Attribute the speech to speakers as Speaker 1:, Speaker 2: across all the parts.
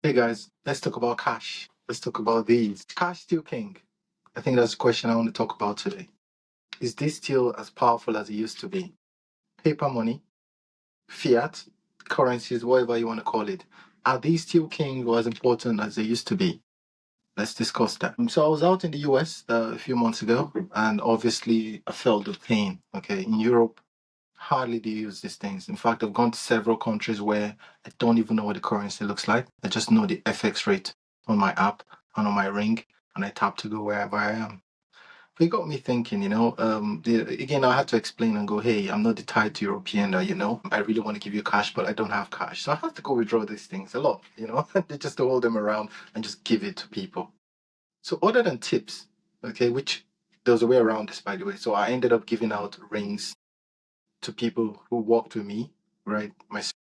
Speaker 1: Hey guys, let's talk about cash. Let's talk about these. Cash still king? I think that's the question I want to talk about today. Is this still as powerful as it used to be? Paper money, fiat, currencies, whatever you want to call it. Are these still king or as important as they used to be? Let's discuss that. So I was out in the US a few months ago, and obviously I felt the pain. Okay, in Europe, hardly do you use these things. In fact, I've gone to several countries where I don't even know what the currency looks like. I just know the FX rate on my app and on my ring, and I tap to go wherever I am. But it got me thinking, again, I had to explain and go, hey, I'm not the tied to European that, I really want to give you cash, but I don't have cash. So I have to go withdraw these things a lot, they just to hold them around and just give it to people. So other than tips, okay, which there's a way around this, by the way. So I ended up giving out rings to people who worked with me, right?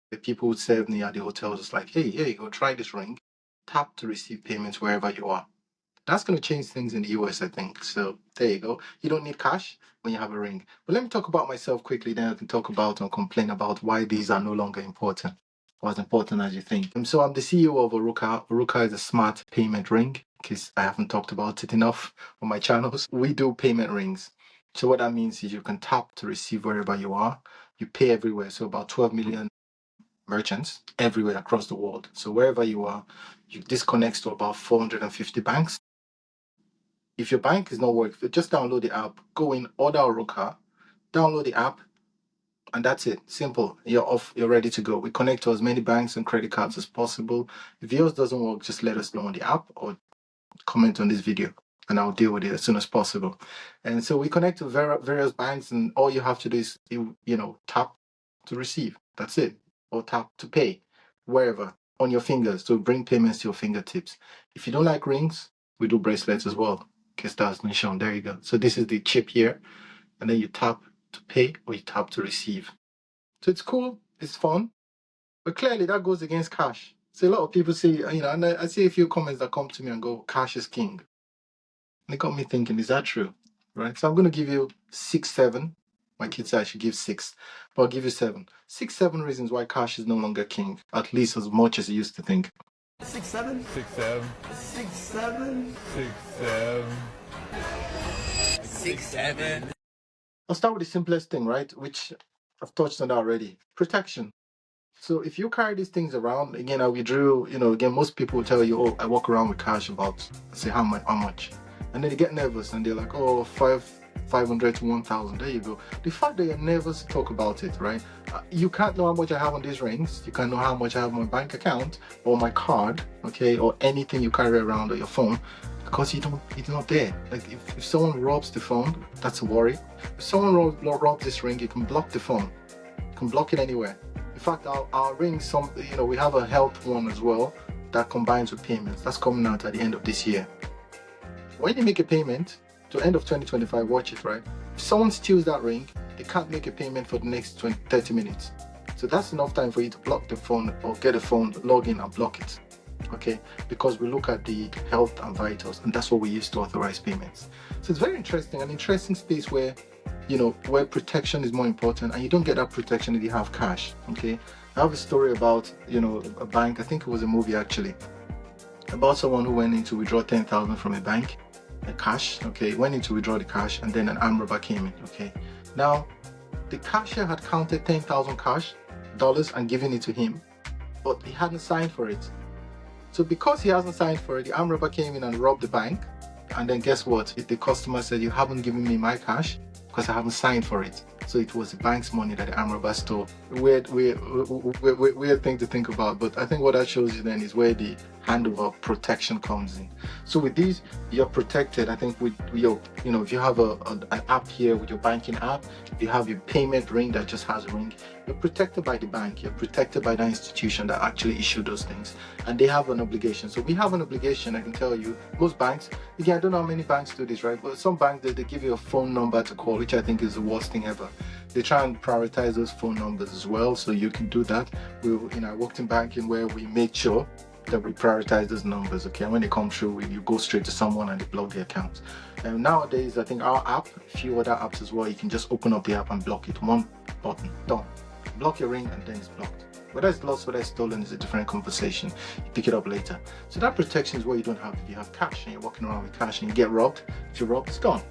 Speaker 1: The people who served me at the hotel was like, hey, here you go, try this ring. Tap to receive payments wherever you are. That's going to change things in the US, I think. So there you go. You don't need cash when you have a ring. But let me talk about myself quickly, then I can talk about and complain about why these are no longer important or as important as you think. So I'm the CEO of Orukka. Orukka is a smart payment ring, because I haven't talked about it enough on my channels. We do payment rings. So what that means is you can tap to receive wherever you are. You pay everywhere. So about 12 million merchants everywhere across the world. So wherever you are, this connects to about 450 banks. If your bank is not working, just download the app, go in, order Orukka, download the app, and that's it. Simple. You're off, you're ready to go. We connect to as many banks and credit cards as possible. If yours doesn't work, just let us know on the app or comment on this video and I'll deal with it as soon as possible. And so we connect to various banks, and all you have to do is, tap to receive. That's it. Or tap to pay wherever on your fingers to bring payments to your fingertips. If you don't like rings, we do bracelets as well. In case that's been shown. There you go. So this is the chip here, and then you tap to pay or you tap to receive. So it's cool, it's fun, but clearly that goes against cash. So a lot of people say, and I see a few comments that come to me and go, cash is king. And it got me thinking, is that true? Right? So I'm going to give you 6, 7. My kids say I should give 6, but I'll give you 7. 6, 7 reasons why cash is no longer king, at least as much as you used to think.
Speaker 2: 6, 7?
Speaker 3: 6, 7.
Speaker 2: 6, 7?
Speaker 3: 6, 7.
Speaker 2: 6, 7.
Speaker 1: I'll start with the simplest thing, right? Which I've touched on already. Protection. So if you carry these things around, again, I withdrew, again, most people will tell you, oh, I walk around with cash about, say, how much? And then they get nervous and they're like, oh, 500 to 1,000. There you go. The fact that you're nervous to talk about it, right? You can't know how much I have on these rings. You can't know how much I have on my bank account or my card, okay, or anything you carry around or your phone, because it's not there. Like if someone robs the phone, that's a worry. If someone robs this ring, you can block the phone. You can block it anywhere. In fact, our rings, we have a health one as well that combines with payments. That's coming out at the end of this year. When you make a payment to end of 2025, watch it, right? If someone steals that ring, they can't make a payment for the next 30 minutes. So that's enough time for you to block the phone or get a phone, log in and block it. Okay, because we look at the health and vitals, and that's what we use to authorize payments. So it's very interesting, an interesting space where where protection is more important, and you don't get that protection if you have cash. Okay, I have a story about a bank. I think it was a movie actually, about someone who went in to withdraw 10,000 from a bank, a cash. Okay, went in to withdraw the cash, and then an armed robber came in. Okay, now the cashier had counted 10,000 cash dollars and given it to him, but he hadn't signed for it. So because he hasn't signed for it, the armed robber came in and robbed the bank. And then guess what? The customer said, you haven't given me my cash because I haven't signed for it. So it was the bank's money that the armed robber stole. Weird thing to think about, but I think what that shows you then is where the handover protection comes in. So with these, you're protected. I think with your, if you have an app here with your banking app, if you have your payment ring that just has a ring, you're protected by the bank. You're protected by the institution that actually issued those things, and they have an obligation. So we have an obligation. I can tell you, most banks, again, I don't know how many banks do this, right? But some banks, they give you a phone number to call, which I think is the worst thing ever. They try and prioritize those phone numbers as well, so you can do that. I worked in banking where we made sure that we prioritize those numbers, okay? And when they come through, you go straight to someone and they block the account. And nowadays, I think our app, a few other apps as well, you can just open up the app and block it. One button, done. Block your ring and then it's blocked. Whether it's lost, whether it's stolen is a different conversation. You pick it up later. So that protection is what you don't have if you have cash and you're walking around with cash and you get robbed. If you're robbed, it's gone.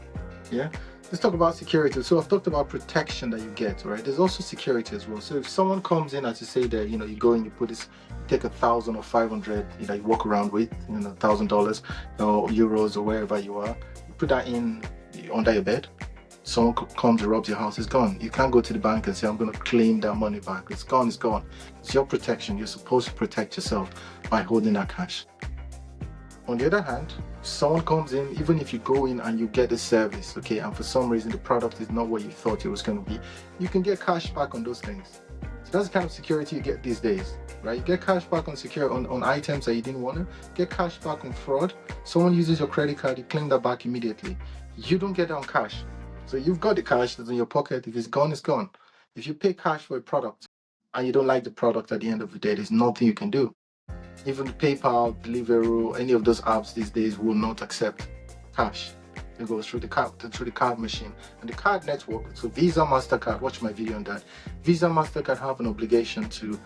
Speaker 1: Yeah. Let's talk about security. So I've talked about protection that you get, right? There's also security as well. So if someone comes in, as you say that, you go and you put this, take 1,000 or 500, you walk around with, $1,000 or euros or wherever you are, you put that in under your bed. Someone comes and robs your house, it's gone. You can't go to the bank and say, I'm going to claim that money back. It's gone, it's gone. It's your protection. You're supposed to protect yourself by holding that cash. On the other hand, someone comes in, even if you go in and you get a service, okay, and for some reason the product is not what you thought it was going to be, you can get cash back on those things. So that's the kind of security you get these days, right? You get cash back on items that you didn't want to, get cash back on fraud. Someone uses your credit card, you claim that back immediately. You don't get that on cash. So you've got the cash that's in your pocket. If it's gone, it's gone. If you pay cash for a product and you don't like the product at the end of the day, there's nothing you can do. Even PayPal, Deliveroo, any of those apps these days will not accept cash. It goes through the card machine and the card network. So Visa, MasterCard, watch my video on that. Visa, MasterCard have an obligation to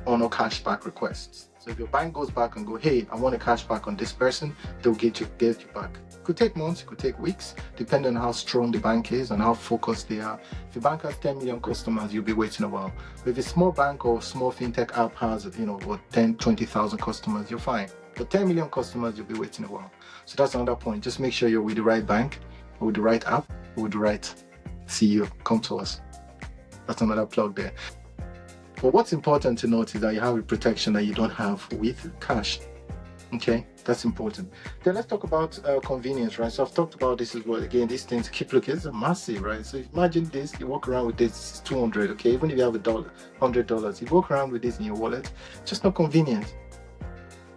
Speaker 1: honor cashback requests. So if your bank goes back and go, hey, I want a cashback on this person, they'll get you back. It could take months, it could take weeks, depending on how strong the bank is and how focused they are. If your bank has 10 million customers, you'll be waiting a while. But if a small bank or small fintech app has, 10, 20,000 customers, you're fine. But 10 million customers, you'll be waiting a while. So that's another point. Just make sure you're with the right bank, or with the right app, or with the right CEO. Come to us. That's another plug there. But what's important to note is that you have a protection that you don't have with cash. Okay, that's important. Then let's talk about convenience, right? So I've talked about this as well. Again, these things keep looking, it's massive, right? So imagine this, you walk around with this, it's 200, okay? Even if you have $100, you walk around with this in your wallet, it's just not convenient.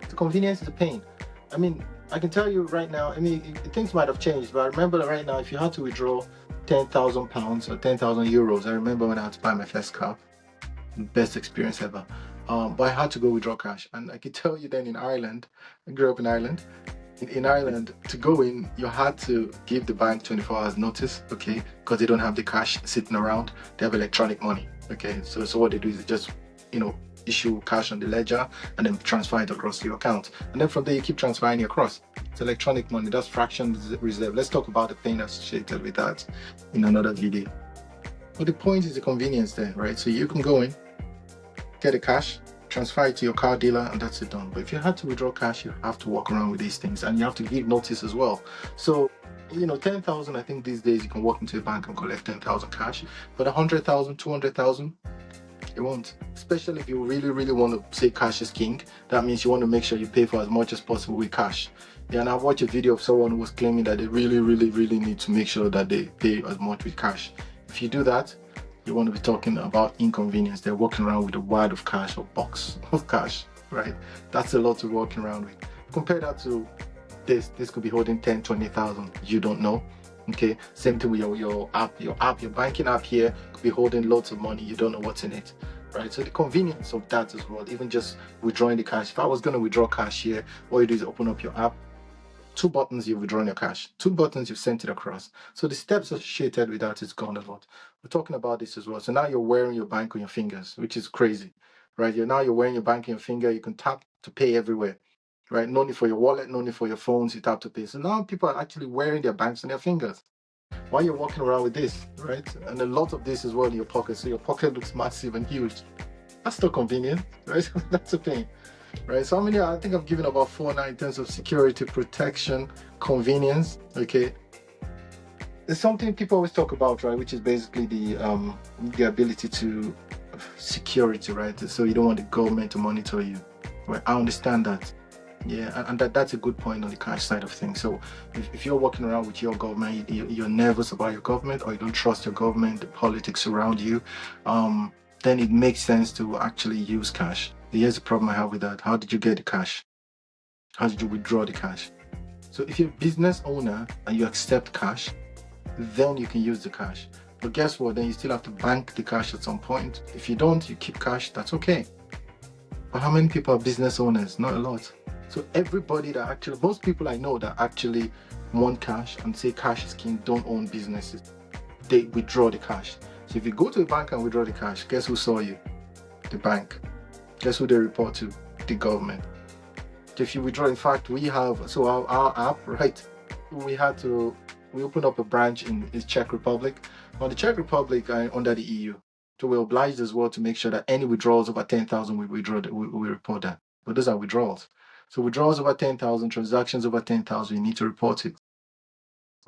Speaker 1: The convenience is a pain. I mean, I can tell you right now, things might have changed, but I remember that right now, if you had to withdraw £10,000 or 10,000 euros, I remember when I had to buy my first car, best experience ever. But I had to go withdraw cash, and I can tell you then in Ireland, I grew up in Ireland. In Ireland, to go in, you had to give the bank 24 hours notice, okay, because they don't have the cash sitting around. They have electronic money, okay. So what they do is just, issue cash on the ledger and then transfer it across to your account, and then from there you keep transferring it across. It's electronic money. That's fraction reserve. Let's talk about the pain associated with that in another video. But the point is the convenience there, right? So you can go in, get the cash, transfer it to your car dealer, and that's it done. But if you had to withdraw cash, you have to walk around with these things, and you have to give notice as well. So 10,000, I think these days you can walk into a bank and collect 10,000 cash, but 100,000, 200,000, it won't. Especially if you really, really want to say cash is king. That means you want to make sure you pay for as much as possible with cash. Yeah, and I've watched a video of someone who was claiming that they really, really, really need to make sure that they pay as much with cash. If you do that, you want to be talking about inconvenience. They're walking around with a wad of cash or box of cash, right? That's a lot to walking around with. Compare that to this could be holding 10, 20,000. You don't know. Okay, same thing with your app, your banking app here could be holding lots of money. You don't know what's in it, right? So the convenience of that as well, even just withdrawing the cash. If I was going to withdraw cash here, all you do is open up your app. 2 buttons, you've withdrawn your cash. 2 buttons, you've sent it across. So the steps associated with that is gone a lot. We're talking about this as well. So now you're wearing your bank on your fingers, which is crazy, right? You're wearing your bank on your finger. You can tap to pay everywhere, right? No need for your wallet, no need for your phones. You tap to pay. So now people are actually wearing their banks on their fingers while you're walking around with this, right? And a lot of this as well in your pocket. So your pocket looks massive and huge. That's not convenient, right? That's a pain. Right, so I think I've given about 4 now in terms of security, protection, convenience. Okay, there's something people always talk about, right, which is basically the ability to security, right? So you don't want the government to monitor you, right? I understand that, yeah, and that's a good point on the cash side of things. So if you're walking around with your government, you're nervous about your government, or you don't trust your government, the politics around you, then it makes sense to actually use cash. Here's the problem I have with that. How did you get the cash? How did you withdraw the cash? So if you're a business owner and you accept cash, then you can use the cash. But guess what? Then you still have to bank the cash at some point. If you don't, you keep cash, that's okay. But how many people are business owners? Not a lot. So most people I know that actually want cash and say cash is king don't own businesses. They withdraw the cash. So if you go to a bank and withdraw the cash, guess who saw you? The bank. Guess who they report to? The government. If you withdraw, in fact, we have, so our app, right? We opened up a branch in the Czech Republic. Now, the Czech Republic are under the EU. So we're obliged as well to make sure that any withdrawals over 10,000, we report that. But those are withdrawals. So withdrawals over 10,000, transactions over 10,000, you need to report it.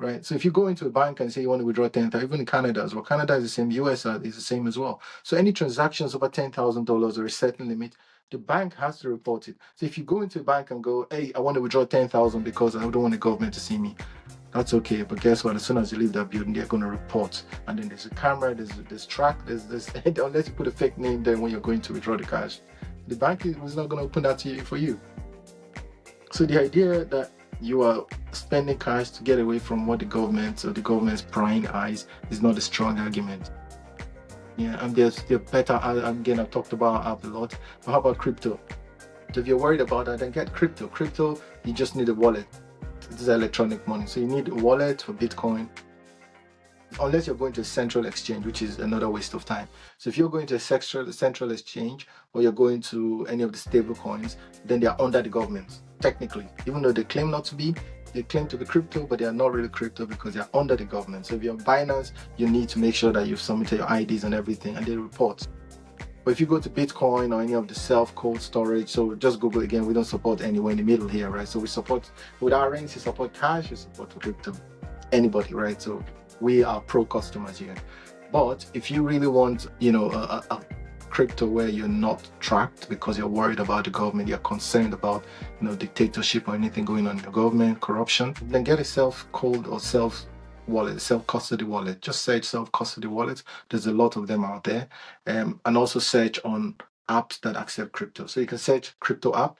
Speaker 1: Right. So if you go into a bank and say you want to withdraw 10,000, even in Canada as well, Canada is the same, US is the same as well. So any transactions over $10,000 or a certain limit, the bank has to report it. So if you go into a bank and go, hey, I want to withdraw 10,000 because I don't want the government to see me, that's okay. But guess what? As soon as you leave that building, they're going to report. And then there's a camera, there's track, there's this, unless you put a fake name there when you're going to withdraw the cash, the bank is not going to open that to you for you. So the idea that you are spending cash to get away from what the government or the government's prying eyes is not a strong argument. Yeah, and there's better. Again, I've talked about app a lot. But how about crypto? So if you're worried about that, then get crypto. Crypto, you just need a wallet. This is electronic money. So you need a wallet for Bitcoin, unless you're going to a central exchange, which is another waste of time. So if you're going to a central exchange or you're going to any of the stable coins, then they are under the government, technically. Even though they claim not to be, they claim to be crypto, but they are not really crypto because they are under the government. So if you're on Binance, you need to make sure that you've submitted your IDs and everything and they report. But if you go to Bitcoin or any of the self-cold storage, so just Google again, we don't support anywhere in the middle here, right? So we support, with our rings, you support cash, you support crypto, anybody, right? So we are pro customers here. But if you really want, a crypto where you're not tracked because you're worried about the government, you're concerned about, dictatorship or anything going on in the government, corruption, then get a self-cold or self-wallet, self-custody wallet. Just search self-custody wallet. There's a lot of them out there. And also search on apps that accept crypto. So you can search crypto app,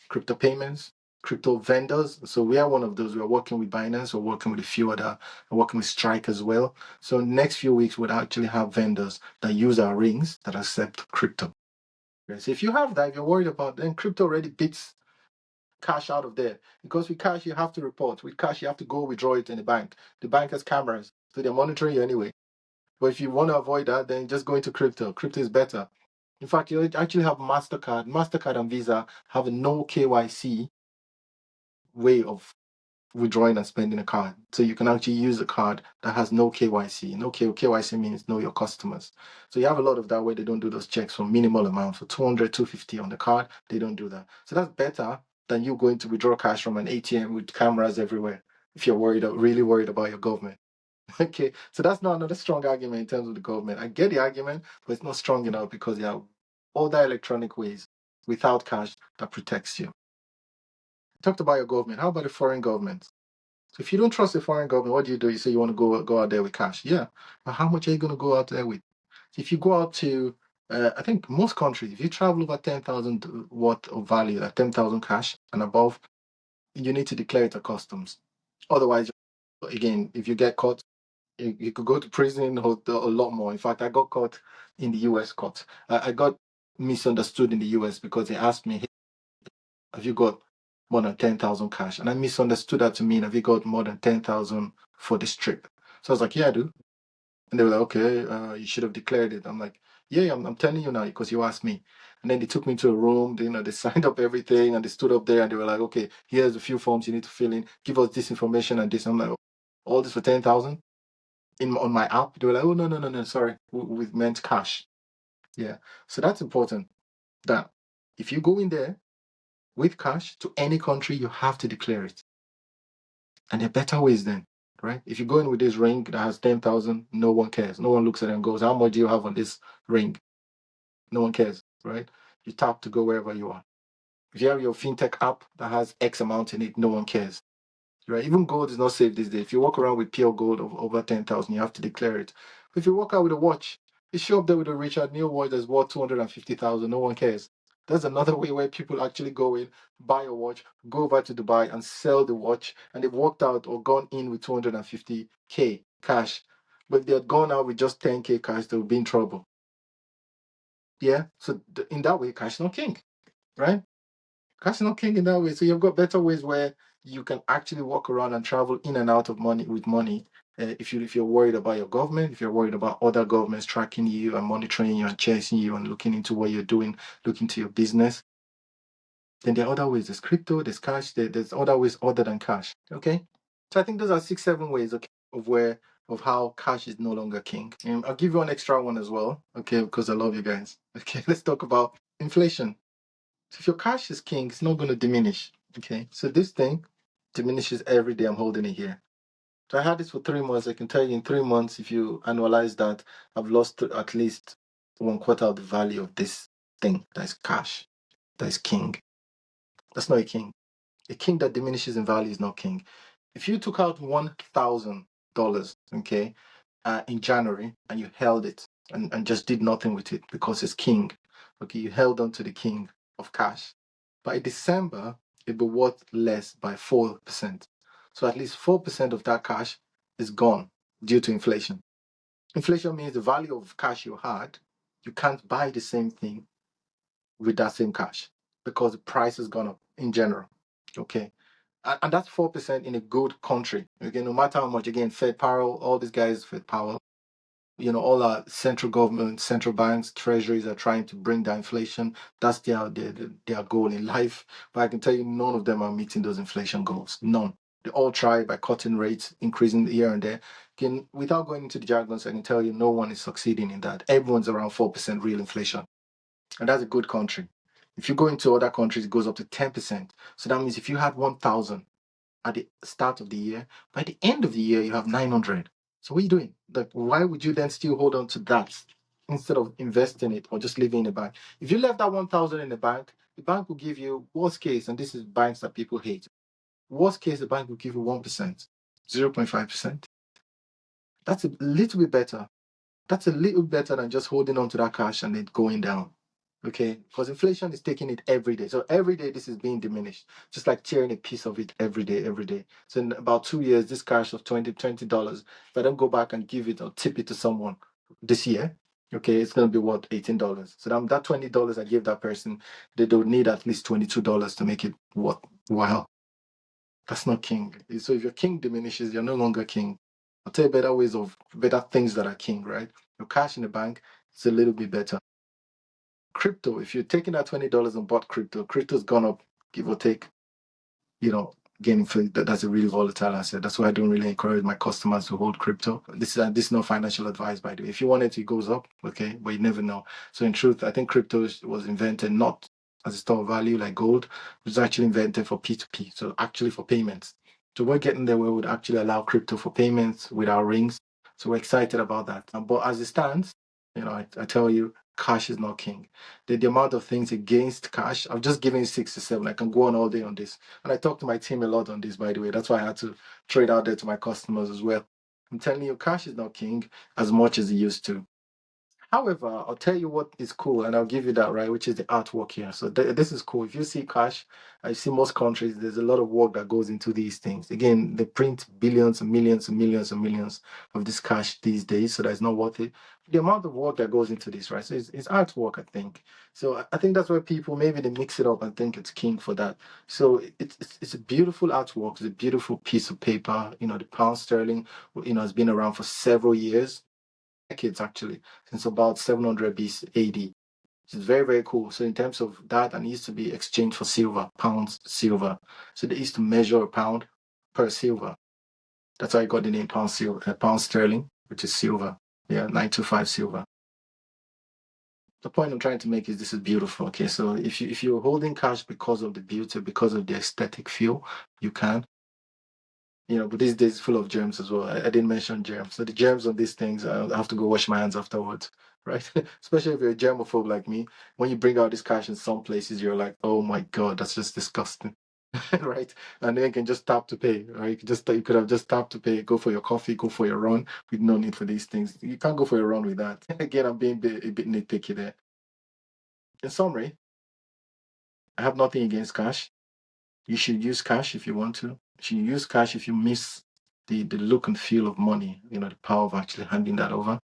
Speaker 1: crypto payments, crypto vendors. So we are one of those. We're working with Binance, we're working with a few other, we're working with Strike as well. So next few weeks, we'll actually have vendors that use our rings that accept crypto. So if you have that, if you're worried about, then crypto already beats cash out of there. Because with cash, you have to report. With cash, you have to go withdraw it in the bank. The bank has cameras, so they're monitoring you anyway. But if you want to avoid that, then just go into crypto. Crypto is better. In fact, you actually have MasterCard. MasterCard and Visa have a no KYC way of withdrawing and spending a card. So you can actually use a card that has no KYC. No KYC means know your customers. So you have a lot of that where they don't do those checks for minimal amount. For 200, 250 on the card, they don't do that. So that's better than you going to withdraw cash from an ATM with cameras everywhere if you're really worried about your government. Okay, so that's not another strong argument in terms of the government. I get the argument, but it's not strong enough because there are other electronic ways without cash that protects you. I talked about your government. How about the foreign government? So if you don't trust the foreign government, what do? You say you want to go out there with cash. Yeah, but how much are you going to go out there with? If you go out to, I think most countries, if you travel over 10,000 worth of value, like 10,000 cash and above, you need to declare it at customs. Otherwise, again, if you get caught, you could go to prison or a lot more. In fact, I got caught in the US court. I got misunderstood in the US because they asked me, hey, have you got more than 10,000 cash? And I misunderstood that to mean, have you got more than 10,000 for this trip? So I was like, yeah, I do. And they were like, okay, you should have declared it. I'm like, yeah, I'm telling you now because you asked me. And then they took me to a room, they signed up everything and they stood up there and they were like, okay, here's a few forms you need to fill in. Give us this information and this. I'm like, all this for 10,000? On my app, they were like, oh no, sorry, we meant cash. Yeah, so that's important. That if you go in there with cash to any country, you have to declare it, and there are better ways then, right? If you go in with this ring that has 10,000, no one cares. No one looks at it and goes, how much do you have on this ring? No one cares, right? You tap to go wherever you are. If you have your fintech app that has X amount in it, no one cares. Right? Even gold is not safe these days. If you walk around with pure gold of over 10,000, you have to declare it. But if you walk out with a watch, you show up there with a Richard Mille watch that's worth 250,000, no one cares. That's another way where people actually go in, buy a watch, go over to Dubai and sell the watch, and they've walked out or gone in with 250K cash. But if they had gone out with just 10K cash, they would be in trouble. Yeah? So in that way, cash is not king, right? Cash is not king in that way. So you've got better ways where you can actually walk around and travel in and out of money with money If you're worried about your government, if you're worried about other governments tracking you and monitoring you and chasing you and looking into what you're doing, looking to your business, then there are other ways. There's crypto, there's cash, there's other ways other than cash. Okay. So I think those are 6, 7 ways, okay, of how cash is no longer king. And I'll give you one extra one as well, okay, because I love you guys. Okay, let's talk about inflation. So if your cash is king, it's not going to diminish. Okay. So this thing diminishes every day I'm holding it here. So I had this for 3 months. I can tell you in 3 months, if you annualize that, I've lost at least 1/4 of the value of this thing that is cash, that is king. That's not a king. A king that diminishes in value is not king. If you took out $1,000, okay, in January and you held it and just did nothing with it because it's king, okay, you held on to the king of cash. By December, it'll be worth less by 4%. So at least 4% of that cash is gone due to inflation. Inflation means the value of cash you had, you can't buy the same thing with that same cash because the price has gone up in general. Okay. And that's 4% in a good country. Again, no matter how much, again, Fed Powell, all these guys, Fed Powell, all our central government, central banks, treasuries are trying to bring down inflation. That's their goal in life. But I can tell you, none of them are meeting those inflation goals. None. They all try by cutting rates, increasing here and there. Without going into the jargons, I can tell you, no one is succeeding in that. Everyone's around 4% real inflation. And that's a good country. If you go into other countries, it goes up to 10%. So that means if you had 1,000 at the start of the year, by the end of the year, you have 900. So what are you doing? Like, why would you then still hold on to that instead of investing it or just leaving in the bank? If you left that 1,000 in the bank will give you, worst case, and this is banks that people hate, worst case, the bank will give you 1%, 0.5%. That's a little bit better. That's a little better than just holding on to that cash and it going down. Okay, because inflation is taking it every day. So every day this is being diminished, just like tearing a piece of it every day, every day. So in about 2 years, this cash of $20, if I don't go back and give it or tip it to someone this year, okay, it's gonna be what, $18. So that $20 I gave that person, they don't need at least $22 to make it worthwhile. That's not king. So if your king diminishes, you're no longer king. I'll tell you better things that are king, right? Your cash in the bank is a little bit better. Crypto, if you're taking that $20 and bought crypto's gone up, give or take, you know, getting that's a really volatile asset. That's why I don't really encourage my customers to hold crypto. This is not financial advice, by the way. If you want it, it goes up, okay, but you never know. So in truth, I think crypto was invented not as a store of value like gold. It was actually invented for P2P, so actually for payments. So we're getting there where we would actually allow crypto for payments with our rings. So we're excited about that. But as it stands, I tell you, cash is not king. The amount of things against cash, I've just given you 6 to 7. I can go on all day on this. And I talk to my team a lot on this, by the way. That's why I had to throw it out there to my customers as well. I'm telling you, cash is not king as much as it used to. However, I'll tell you what is cool, and I'll give you that, right, which is the artwork here. So this is cool. If you see cash, I see most countries, there's a lot of work that goes into these things. Again, they print billions and millions and millions and millions of this cash these days, so that's not worth it. The amount of work that goes into this, right? So it's artwork, I think. So I think that's why people, maybe they mix it up and think it's king for that. So it's a beautiful artwork. It's a beautiful piece of paper. The pound sterling, has been around for several years, decades actually, since about 700 BC AD. It's very, very cool. So in terms of that, and it used to be exchanged for silver, pounds, silver. So they used to measure a pound per silver. That's how I got the name pound sterling, which is silver. Yeah, 925 silver. The point I'm trying to make is this is beautiful. Okay, so if you're holding cash because of the beauty, because of the aesthetic feel, you can. But these days it's full of germs as well. I didn't mention germs. So the germs on these things, I have to go wash my hands afterwards, right? Especially if you're a germaphobe like me. When you bring out this cash in some places, you're like, oh my God, that's just disgusting. Right? And then you can just tap to pay, right? You could have just tapped to pay, go for your coffee, go for your run with no need for these things. You can't go for a run with that. Again, I'm being a bit nitpicky there. In summary, I have nothing against cash. You should use cash if you want to. You should use cash if you miss the look and feel of money, the power of actually handing that over.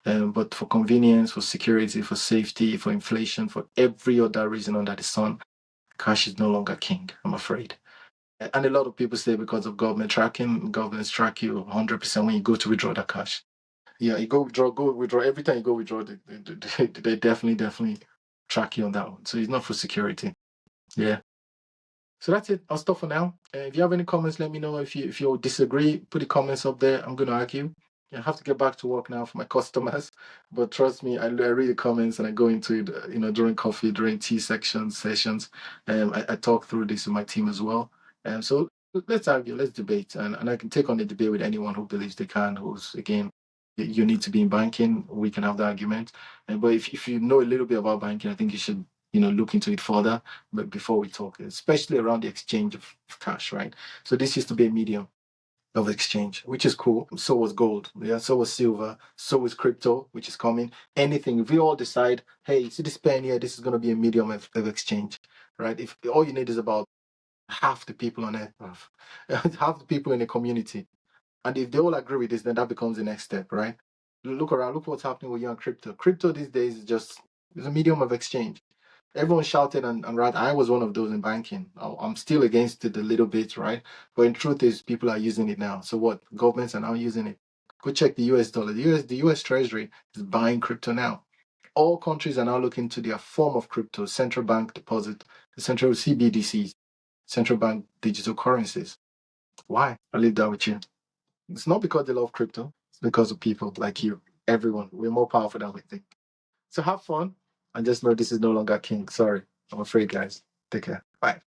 Speaker 1: But for convenience, for security, for safety, for inflation, for every other reason under the sun, cash is no longer king, I'm afraid. And a lot of people say because of government tracking, governments track you 100% when you go to withdraw that cash. Yeah, you go withdraw. Every time you go withdraw, they definitely track you on that one. So it's not for security. Yeah. So that's it. I'll stop for now. If you have any comments, let me know. If you disagree, put the comments up there. I'm going to argue. I have to get back to work now for my customers, but trust me, I read the comments and I go into it. During coffee, during tea sessions. I talk through this with my team as well. So let's argue, let's debate, and I can take on the debate with anyone who believes they can. Who's again, you need to be in banking. We can have the argument. But if you know a little bit about banking, I think you should look into it further but before we talk, especially around the exchange of cash, right? So this used to be a medium of exchange, which is cool. So was gold, yeah. So was silver. So was crypto, which is coming. Anything. If we all decide, hey, see this pen here, this is going to be a medium of exchange, right? If all you need is about half the people on earth, half the people in the community, and if they all agree with this, then that becomes the next step, right? Look around, look what's happening with you on crypto. Crypto these days is just it's a medium of exchange. Everyone shouted and right. I was one of those in banking. I'm still against it a little bit, right? But in truth is people are using it now. So what? Governments are now using it. Go check the US dollar. The US Treasury is buying crypto now. All countries are now looking to their form of crypto, central bank deposit, the central CBDCs, central bank digital currencies. Why? I'll leave that with you. It's not because they love crypto, it's because of people like you. Everyone. We're more powerful than we think. So have fun and just know this is no longer king. Sorry. I'm afraid, guys. Take care. Bye.